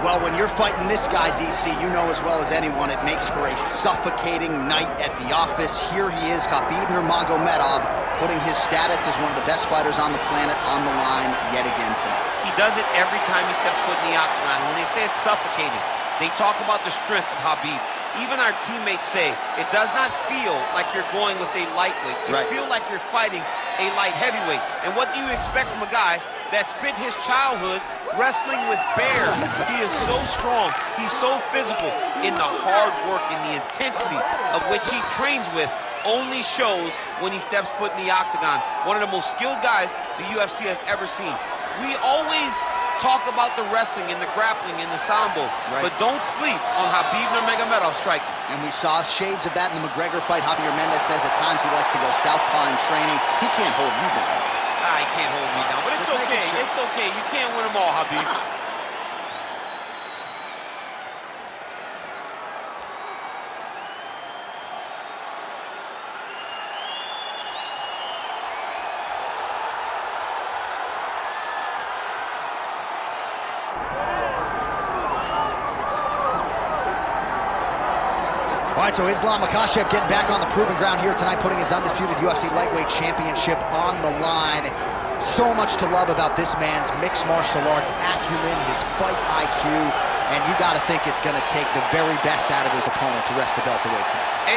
Well, when you're fighting this guy, DC, you know as well as anyone, it makes for a suffocating night at the office. Here he is, Khabib Nurmagomedov, putting his status as one of the best fighters on the planet on the line yet again tonight. He does it every time he steps foot in the octagon. When they say it's suffocating, they talk about the strength of Khabib. Even our teammates say it does not feel like you're going with a lightweight. You feel like you're fighting a light heavyweight. And what do you expect from a guy that spent his childhood wrestling with bears? He is so strong, he's so physical, in the hard work and the intensity of which he trains with only shows when he steps foot in the octagon. One of the most skilled guys the UFC has ever seen. We always talk about the wrestling and the grappling and the sambo, but don't sleep on Khabib Nurmagomedov striking. And we saw shades of that in the McGregor fight. Javier Mendez says at times he likes to go southpaw in training. He can't hold you down. He can't hold me down, but it's okay. It's okay. You can't win them all, Khabib. All right, so Islam Makhachev getting back on the proven ground here tonight, putting his undisputed UFC lightweight championship on the line. So much to love about this man's mixed martial arts acumen, his fight IQ, and you got to think it's going to take the very best out of his opponent to wrest the belt away tonight.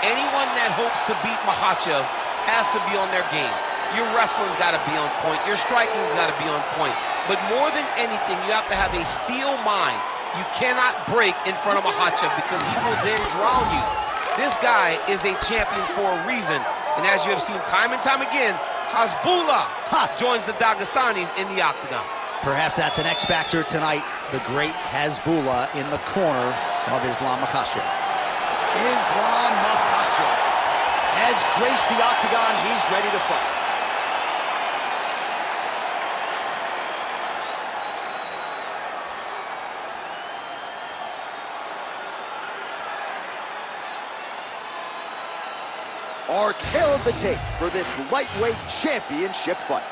Anyone that hopes to beat Makhachev has to be on their game. Your wrestling's got to be on point. Your striking's got to be on point. But more than anything, you have to have a steel mind. You cannot break in front of Makhachev because he will then drown you. This guy is a champion for a reason. And as you have seen time and time again, Hasbullah joins the Dagestanis in the octagon. Perhaps that's an X factor tonight. The great Hasbullah in the corner of Islam Makhachev. Islam Makhachev has graced the octagon. He's ready to fight. Our tale of the tape for this lightweight championship fight.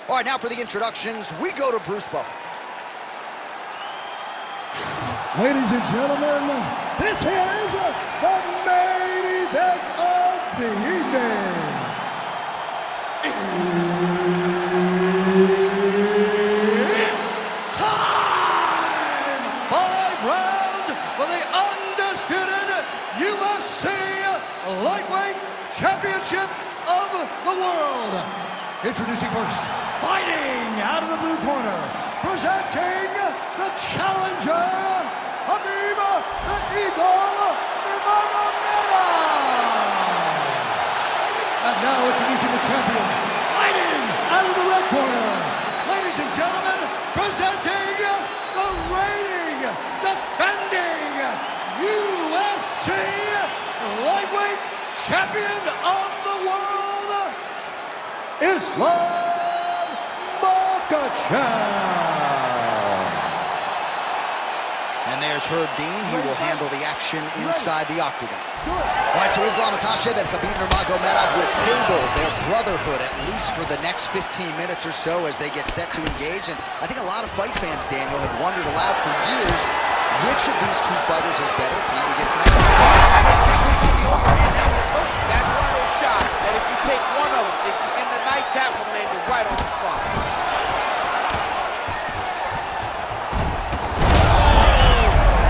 All right, now for the introductions, we go to Bruce Buffer. Ladies and gentlemen, this is the main event of the evening. It's time! 5 rounds for the undisputed UFC Lightweight Championship of the world. Introducing first, fighting out of the blue corner, presenting the challenger, Khabib the Eagle Nurmagomedov. And now introducing the champion, fighting out of the red corner, ladies and gentlemen, presenting the reigning, defending UFC Lightweight Champion of the world, Islam Makhachev. And there's Herb Dean. He will handle the action inside the octagon. All right, so Islam Makhachev and Khabib Nurmagomedov will table their brotherhood at least for the next 15 minutes or so as they get set to engage. And I think a lot of fight fans, Daniel, have wondered aloud for years which of these two fighters is better. Tonight we get some action. That's one of those shots that if you take one of them, if you end the night, that will land you right on the spot.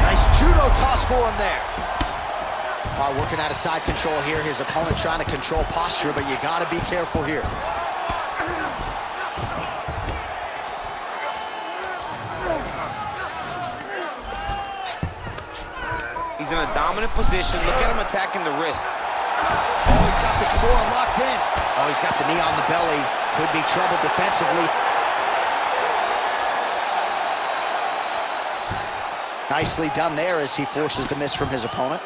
Nice judo toss for him there. All right, working out of side control here. His opponent trying to control posture, but you got to be careful here. He's in a dominant position. Look at him attacking the wrist. Oh, he's got the Kimura locked in. Oh, he's got the knee on the belly. Could be trouble defensively. Nicely done there as he forces the miss from his opponent.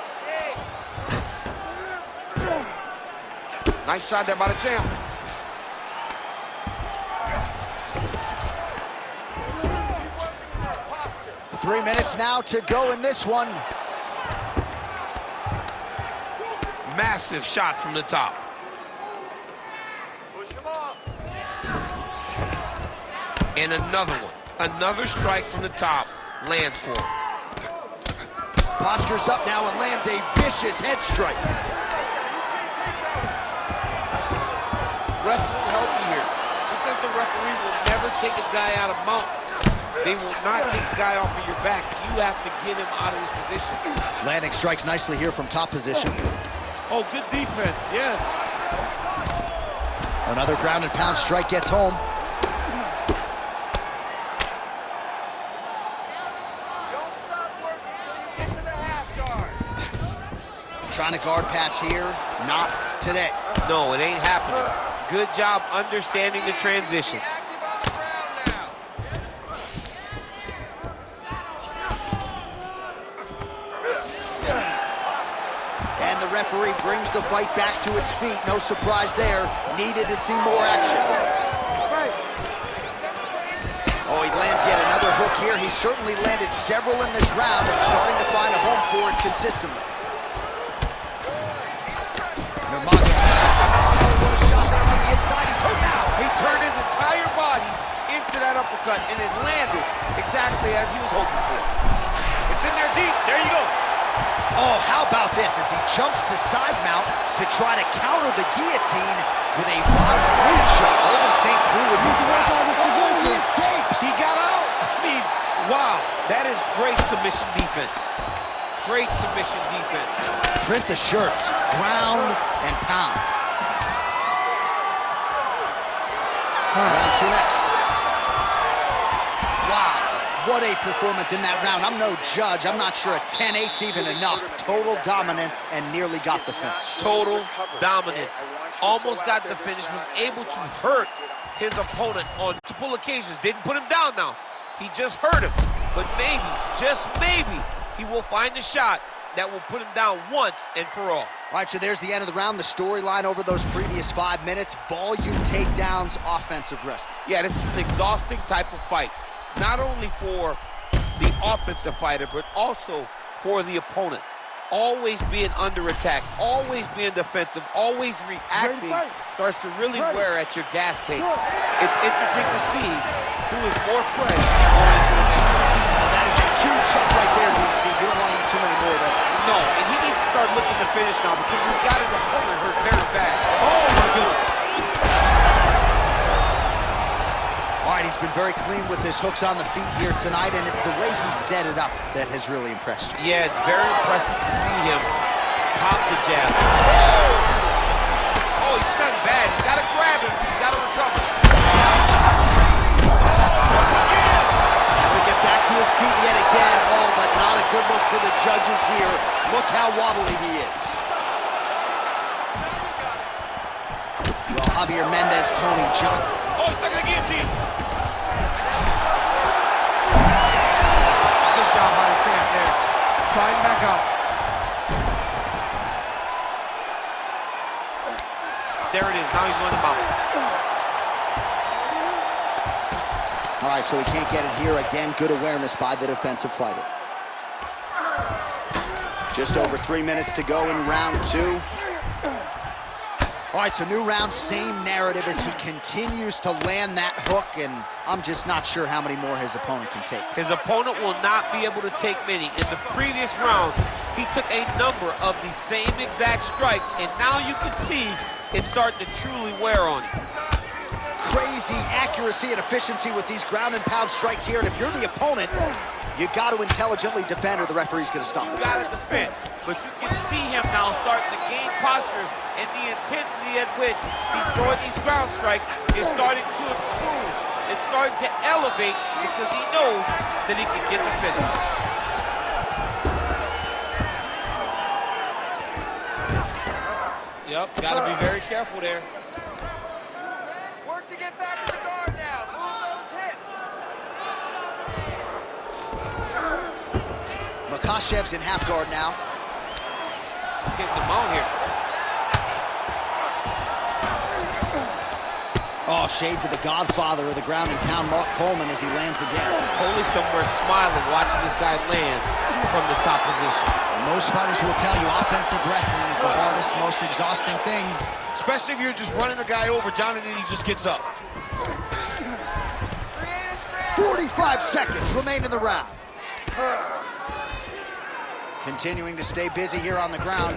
Nice shot there by the champ. 3 minutes now to go in this one. Massive shot from the top. Push him off. And another one. Another strike from the top lands for him. Postures up now and lands a vicious head strike. Ref will help you here. Just as the referee will never take a guy out of mount, they will not take a guy off of your back. You have to get him out of this position. Landing strikes nicely here from top position. Oh, good defense, yes. Another ground and pound strike gets home. Don't stop working until you get to the half guard. Trying to guard pass here, not today. No, it ain't happening. Good job understanding the transition. Be active on the ground now. And the referee brings the fight back to its feet. No surprise there. Needed to see more action. Oh, he lands yet another hook here. He certainly landed several in this round and starting to find a home for it consistently. Nurmagomedov. What a shot there on the inside. He's hooked now. He turned his entire body into that uppercut, and it landed exactly as he was hoping for. It's in there deep. There you go. Oh, how about this as he jumps to side mount to try to counter the guillotine with a violent boot shot. Golden St. Preux would be proud. Oh, he escapes. He got out. I mean, wow. That is great submission defense. Great submission defense. Print the shirts. Ground and pound. Round two next. Wow. What a performance in that round. I'm no judge. I'm not sure a 10-8's even enough. Total dominance and nearly got the finish. Total dominance. Almost got the finish. Was able to hurt his opponent on multiple occasions. Didn't put him down now. He just hurt him. But maybe, just maybe, he will find a shot that will put him down once and for all. All right, so there's the end of the round. The storyline over those previous 5 minutes. Volume takedowns, offensive wrestling. Yeah, this is an exhausting type of fight. Not only for the offensive fighter, but also for the opponent. Always being under attack, always being defensive, always reacting starts to really wear at your gas tank. It's interesting to see who is more fresh going into the next round. That is a huge shot right there, DC. You don't want to eat too many more of those. No, and he needs to start looking to finish now because he's got his opponent hurt very bad. Oh, my goodness. All right, he's been very clean with his hooks on the feet here tonight, and it's the way he set it up that has really impressed you. Yeah, it's very impressive to see him pop the jab. Oh, he's stunned bad. He's got to grab him. He's got to recover. And we get back to his feet yet again. Oh, but not a good look for the judges here. Look how wobbly he is. Well, Javier Mendez, Tony John. Oh, he's stuck in the guillotine. Sliding back up. There it is. Now he's going to mount. All right, so he can't get it here. Again, good awareness by the defensive fighter. Just over 3 minutes to go in round two. All right, so new round, same narrative as he continues to land that hook, and I'm just not sure how many more his opponent can take. His opponent will not be able to take many. In the previous round, he took a number of the same exact strikes, and now you can see it's starting to truly wear on him. Crazy accuracy and efficiency with these ground and pound strikes here, and if you're the opponent, you got to intelligently defend or the referee's going to stop it. You got to defend, but you can see him now starting to gain posture, and the intensity at which he's throwing these ground strikes is starting to improve. It's starting to elevate because he knows that he can get the finish. Yep, got to be very careful there. Work to get back to the guard now. Move those hits. Makhachev's in half guard now. Getting the mount here. Oh, shades of the godfather of the ground and pound, Mark Coleman, as he lands again. Coley somewhere smiling, watching this guy land from the top position. Most fighters will tell you offensive wrestling is the hardest, most exhausting thing. Especially if you're just running the guy over, John, and then he just gets up. 45 seconds remain in the round. Continuing to stay busy here on the ground.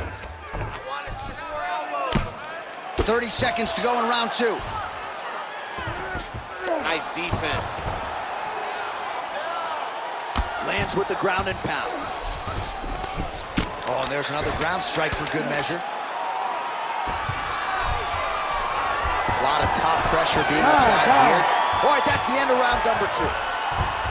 30 seconds to go in round 2. Nice defense. Lands with the ground and pound. Oh, and there's another ground strike for good measure. A lot of top pressure being applied here. All right, that's the end of round number 2.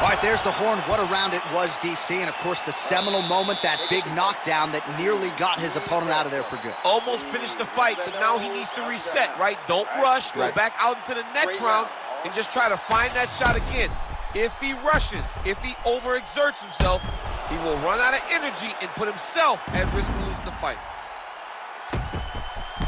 All right, there's the horn. What a round it was, DC. And, of course, the seminal moment, that big knockdown that nearly got his opponent out of there for good. Almost finished the fight, but now he needs to reset, right? Don't rush. Go back out into the next round and just try to find that shot again. If he rushes, if he overexerts himself, he will run out of energy and put himself at risk of losing the fight.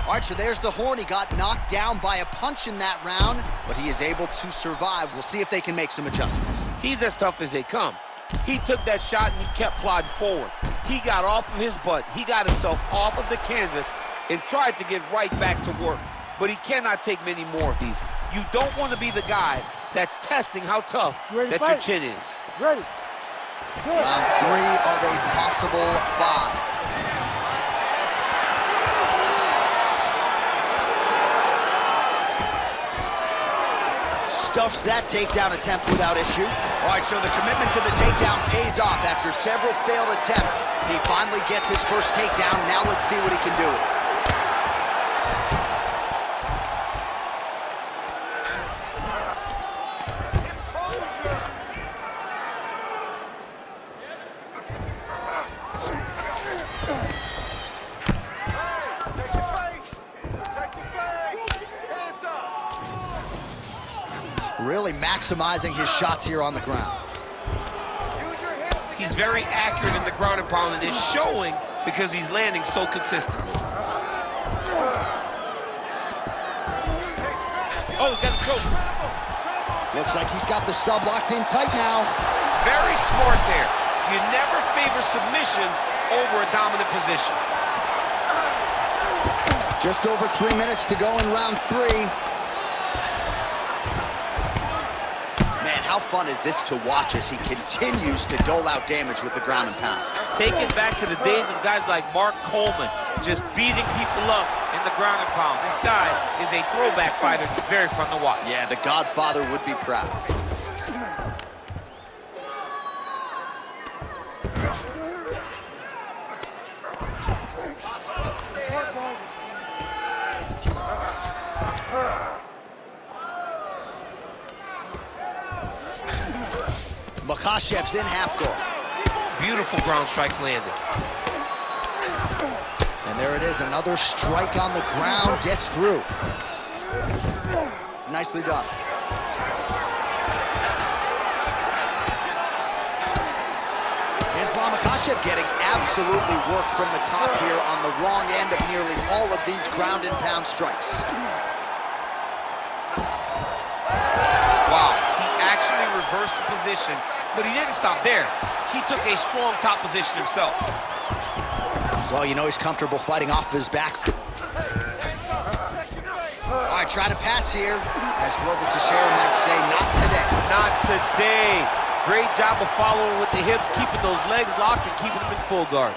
All right, so there's the horn. He got knocked down by a punch in that round, but he is able to survive. We'll see if they can make some adjustments. He's as tough as they come. He took that shot and he kept plodding forward. He got off of his butt. He got himself off of the canvas and tried to get right back to work. But he cannot take many more of these. You don't want to be the guy that's testing how tough that your chin is. Ready. Round 3 of a possible 5. Stuffs that takedown attempt without issue. All right, so the commitment to the takedown pays off. After several failed attempts, he finally gets his first takedown. Now let's see what he can do with it. Really maximizing his shots here on the ground. He's very accurate in the ground and pound, and it's showing because he's landing so consistently. Oh, he's got a choke. Looks like he's got the sub locked in tight now. Very smart there. You never favor submission over a dominant position. Just over 3 minutes to go in round 3. How fun is this to watch as he continues to dole out damage with the ground and pound? Take it back to the days of guys like Mark Coleman, just beating people up in the ground and pound. This guy is a throwback fighter. He's very fun to watch. Yeah, the Godfather would be proud. Makhachev's in half guard. Beautiful ground strikes landed. And there it is, another strike on the ground, gets through. Nicely done. Makhachev getting absolutely worked from the top here on the wrong end of nearly all of these ground and pound strikes. Wow, he actually reversed the position, but he didn't stop there. He took a strong top position himself. Well, you know he's comfortable fighting off his back. All right, try to pass here. As Glover Teixeira might say, not today. Not today. Great job of following with the hips, keeping those legs locked and keeping them in full guard.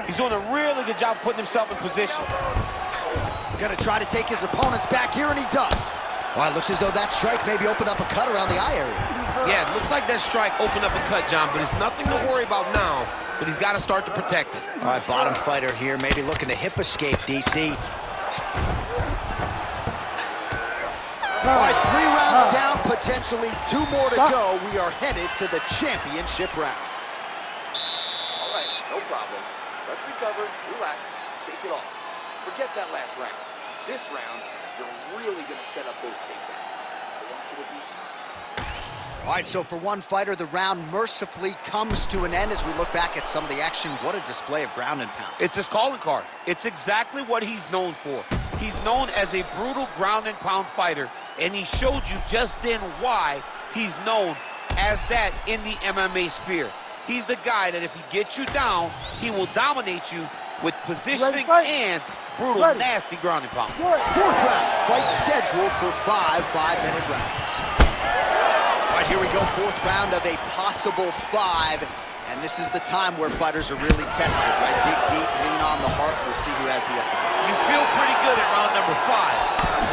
He's doing a really good job putting himself in position. Gonna try to take his opponents back here, and he does. Well, it looks as though that strike maybe opened up a cut around the eye area. Yeah, it looks like that strike opened up a cut, John, but it's nothing to worry about now, but he's got to start to protect it. All right, bottom fighter here, maybe looking to hip escape, DC. All right, 3 rounds down, potentially 2 more to go. We are headed to the championship rounds. All right, no problem. Let's recover, relax, shake it off. Forget that last round. This round, you're really going to set up those takedowns. I want you to be... All right, so for one fighter, the round mercifully comes to an end as we look back at some of the action. What a display of ground and pound. It's his calling card. It's exactly what he's known for. He's known as a brutal ground and pound fighter, and he showed you just then why he's known as that in the MMA sphere. He's the guy that if he gets you down, he will dominate you with positioning and brutal, nasty ground and pound. Fourth round, fight scheduled for 5 5-minute rounds. All right, here we go, fourth round of a possible 5. And this is the time where fighters are really tested, right? Dig deep, lean on the heart. We'll see who has the upper hand. You feel pretty good at round number 5.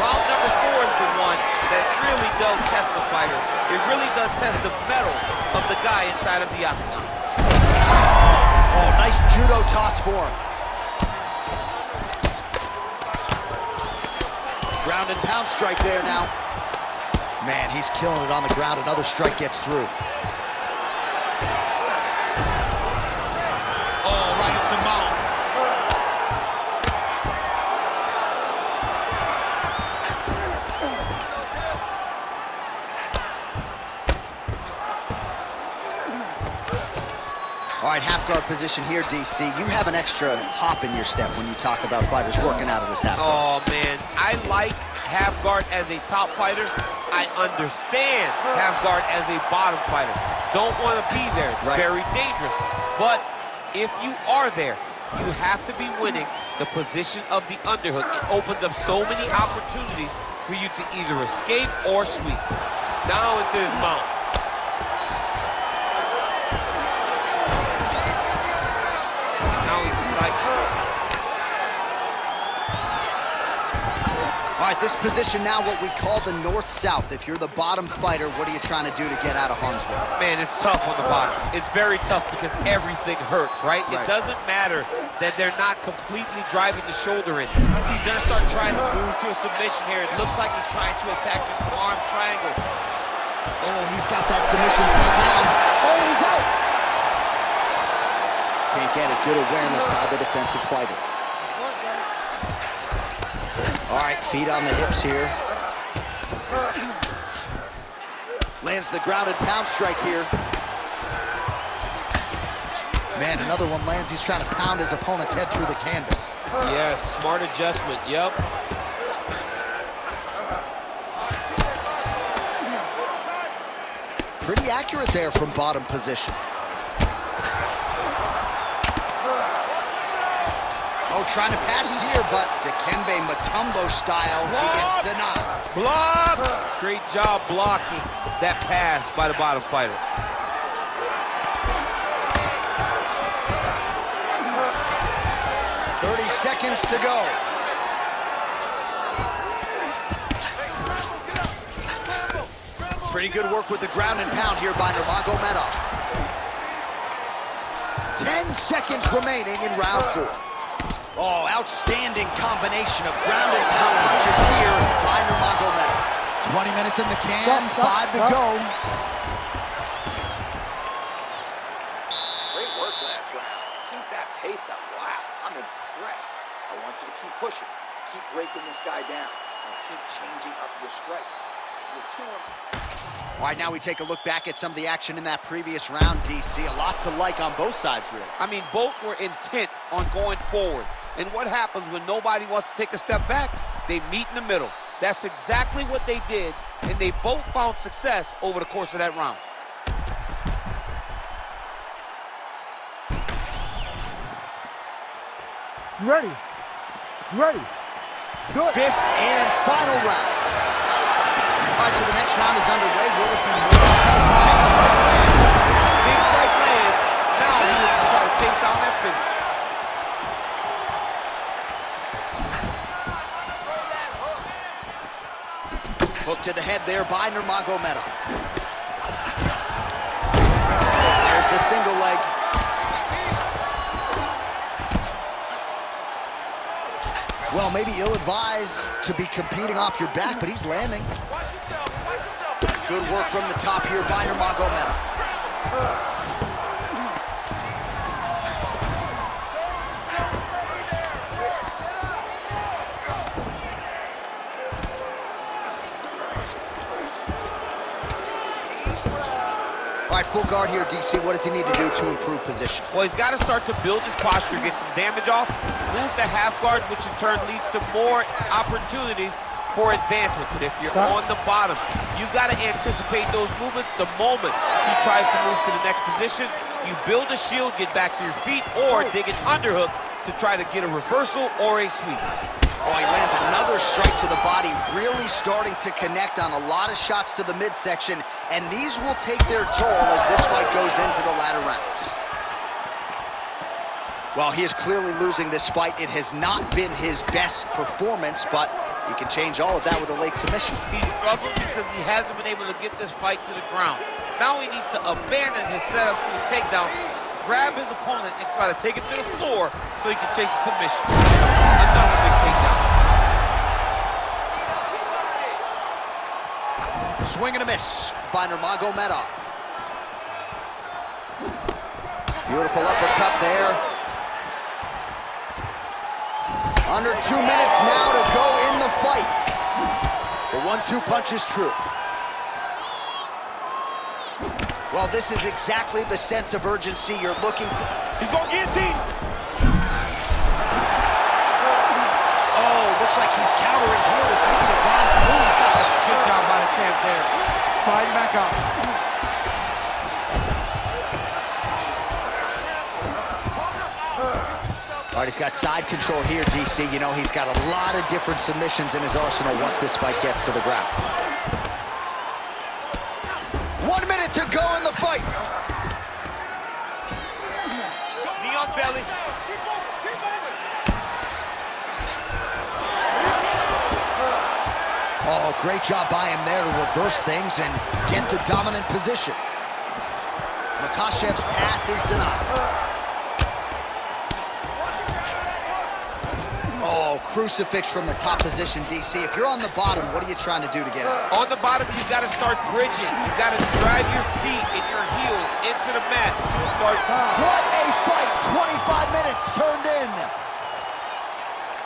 Round number 4 is the one that really does test the fighter. It really does test the mettle of the guy inside of the octagon. Oh, nice judo toss for him. Ground and pound strike there now. Man, he's killing it on the ground. Another strike gets through. Oh, right into mount. All right, half guard position here, DC. You have an extra hop in your step when you talk about fighters working out of this half guard. Oh, man, I like half guard as a top fighter. I understand half guard as a bottom fighter. Don't want to be there. It's very dangerous. But if you are there, you have to be winning the position of the underhook. It opens up so many opportunities for you to either escape or sweep. Now into his mount. Now he's inside control. All right, this position now what we call the north-south. If you're the bottom fighter, what are you trying to do to get out of harm's way? Man, it's tough on the bottom. It's very tough because everything hurts, right? It doesn't matter that they're not completely driving the shoulder in. He's going to start trying to move to a submission here. It looks like he's trying to attack an arm triangle. Oh, he's got that submission tied down. Oh, he's out. Can't get it. Good awareness by the defensive fighter. All right, feet on the hips here. Lands the grounded pound strike here. Man, another one lands. He's trying to pound his opponent's head through the canvas. Yes, smart adjustment, yep. Pretty accurate there from bottom position. Oh, trying to pass here, but Dikembe Mutombo style, he gets denied. Block! Great job blocking that pass by the bottom fighter. Seconds to go. Pretty good work with the ground and pound here by Nurmagomedov. 10 seconds remaining in round 4. Oh, outstanding combination of ground and pound punches here by Nurmagomedov. 20 minutes in the can, 5 to go. Great work last round. Keep that pace up. Wow, I'm impressed. I want you to keep pushing, keep breaking this guy down, and keep changing up your strikes. You're 2. All right, now we take a look back at some of the action in that previous round, DC. A lot to like on both sides, really. I mean, both were intent on going forward. And what happens when nobody wants to take a step back? They meet in the middle. That's exactly what they did, and they both found success over the course of that round. Ready. Ready. Good. 5th and final round. All right, so the next round is underway. Will it be more? Next strike lands. Big strike lands. Now he looks to try to chase down that finish. Hook to the head there by Nurmagomedov. There's the single leg. Well, maybe ill-advised to be competing off your back, but he's landing. Good work from the top here by Nurmagomedov. full guard here, DC. What does he need to do to improve position? Well, he's got to start to build his posture, get some damage off, move the half guard, which in turn leads to more opportunities for advancement. But if you're on the bottom, you got to anticipate those movements the moment he tries to move to the next position. You build a shield, get back to your feet, or dig an underhook to try to get a reversal or a sweep. Oh, he lands another strike to the body, really starting to connect on a lot of shots to the midsection, and these will take their toll as this fight goes into the latter rounds. While he is clearly losing this fight, it has not been his best performance, but he can change all of that with a late submission. He's struggling because he hasn't been able to get this fight to the ground. Now he needs to abandon his setup to his takedown, grab his opponent, and try to take it to the floor so he can chase a submission. Another big takedown. A swing and a miss by Nurmagomedov. Beautiful uppercut there. Under 2 minutes now to go in the fight. The 1-2 punch is true. Well, this is exactly the sense of urgency you're looking for. He's going guillotine. Oh, looks like he's countering here with maybe a ground through. He's got this. Good job by the champ there. Sliding back up. All right, he's got side control here, DC. You know, he's got a lot of different submissions in his arsenal once this fight gets to the ground. 1 minute to go in the fight. Knee on belly. Oh, great job by him there to reverse things and get the dominant position. Makhachev's pass is denied. Oh, crucifix from the top position, DC. If you're on the bottom, what are you trying to do to get out? On the bottom, you've got to start bridging. You've got to drive your feet and your heels into the mat. What a fight! 25 minutes turned in.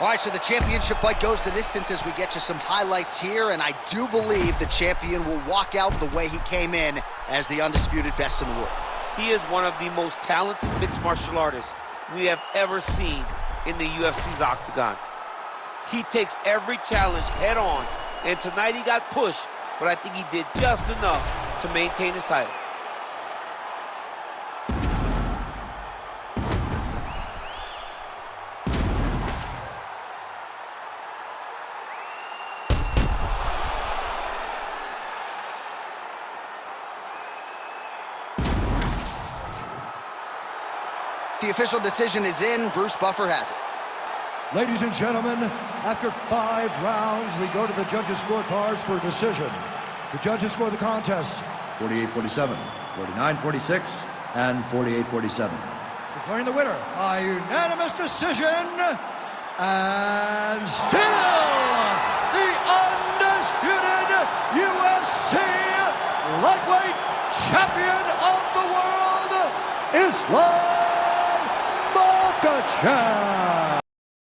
All right, so the championship fight goes the distance as we get you some highlights here, and I do believe the champion will walk out the way he came in as the undisputed best in the world. He is one of the most talented mixed martial artists we have ever seen in the UFC's octagon. He takes every challenge head on, and tonight he got pushed, but I think he did just enough to maintain his title. The official decision is in. Bruce Buffer has it. Ladies and gentlemen, after 5 rounds, we go to the judges' scorecards for a decision. The judges score the contest 48-47, 49-46, and 48-47. Declaring the winner by unanimous decision, and still the undisputed UFC lightweight champion of the world, Islam Makhachev.